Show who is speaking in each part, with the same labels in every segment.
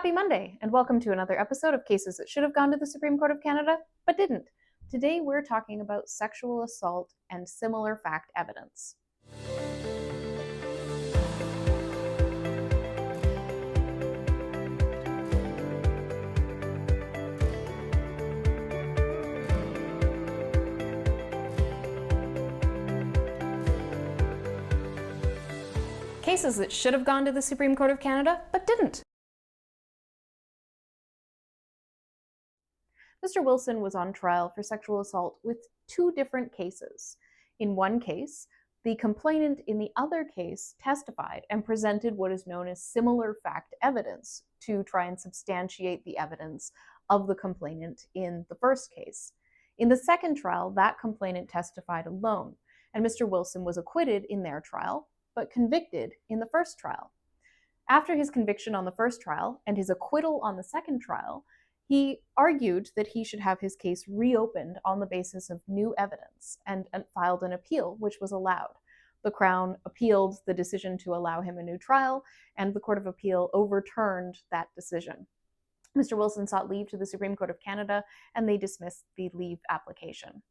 Speaker 1: Happy Monday, and welcome to another episode of Cases That Should Have Gone to the Supreme Court of Canada, but didn't. Today we're talking about sexual assault and similar fact evidence. Cases that should have gone to the Supreme Court of Canada, but didn't. Mr. Wilson was on trial for sexual assault with two different cases. In one case, the complainant in the other case testified and presented what is known as similar fact evidence to try and substantiate the evidence of the complainant in the first case. In the second trial, that complainant testified alone, and Mr. Wilson was acquitted in their trial, but convicted in the first trial. After his conviction on the first trial and his acquittal on the second trial, he argued that he should have his case reopened on the basis of new evidence and filed an appeal, which was allowed. The Crown appealed the decision to allow him a new trial, and the Court of Appeal overturned that decision. Mr. Wilson sought leave to the Supreme Court of Canada, and they dismissed the leave application.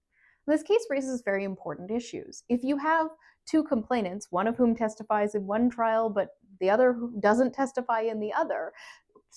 Speaker 1: This case raises very important issues. If you have two complainants, one of whom testifies in one trial, but the other who doesn't testify in the other,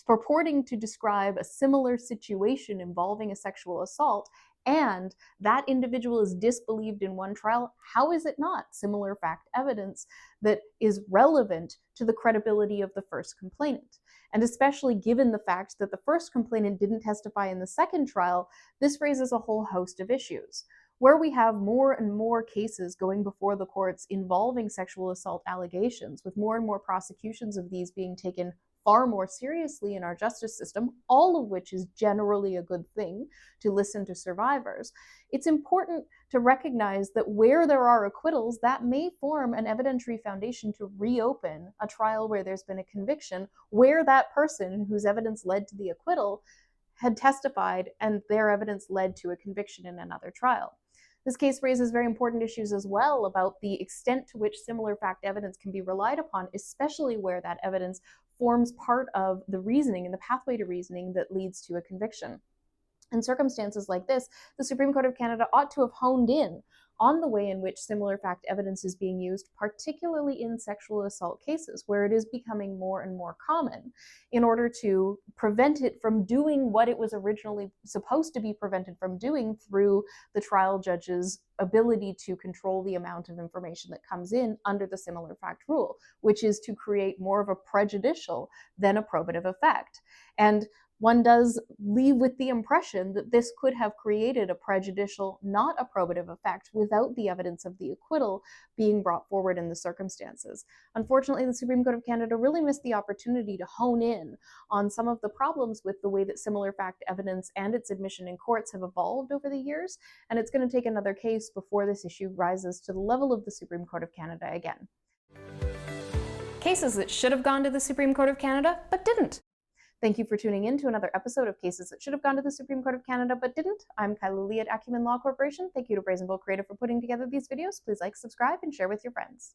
Speaker 1: purporting to describe a similar situation involving a sexual assault, and that individual is disbelieved in one trial, how is it not similar fact evidence that is relevant to the credibility of the first complainant? And especially given the fact that the first complainant didn't testify in the second trial, this raises a whole host of issues. Where we have more and more cases going before the courts involving sexual assault allegations, with more and more prosecutions of these being taken far more seriously in our justice system, all of which is generally a good thing to listen to survivors, it's important to recognize that where there are acquittals, that may form an evidentiary foundation to reopen a trial where there's been a conviction, where that person whose evidence led to the acquittal had testified and their evidence led to a conviction in another trial. This case raises very important issues as well about the extent to which similar fact evidence can be relied upon, especially where that evidence forms part of the reasoning and the pathway to reasoning that leads to a conviction. In circumstances like this, the Supreme Court of Canada ought to have honed in on the way in which similar fact evidence is being used, particularly in sexual assault cases, where it is becoming more and more common, in order to prevent it from doing what it was originally supposed to be prevented from doing through the trial judge's ability to control the amount of information that comes in under the similar fact rule, which is to create more of a prejudicial than a probative effect. And one does leave with the impression that this could have created a prejudicial, not a probative effect without the evidence of the acquittal being brought forward in the circumstances. Unfortunately, the Supreme Court of Canada really missed the opportunity to hone in on some of the problems with the way that similar fact evidence and its admission in courts have evolved over the years, and it's going to take another case before this issue rises to the level of the Supreme Court of Canada again. Cases that should have gone to the Supreme Court of Canada, but didn't. Thank you for tuning in to another episode of Cases That Should Have Gone to the Supreme Court of Canada but Didn't. I'm Kyla Lee at Acumen Law Corporation. Thank you to Brazen Bull Creative for putting together these videos. Please like, subscribe, and share with your friends.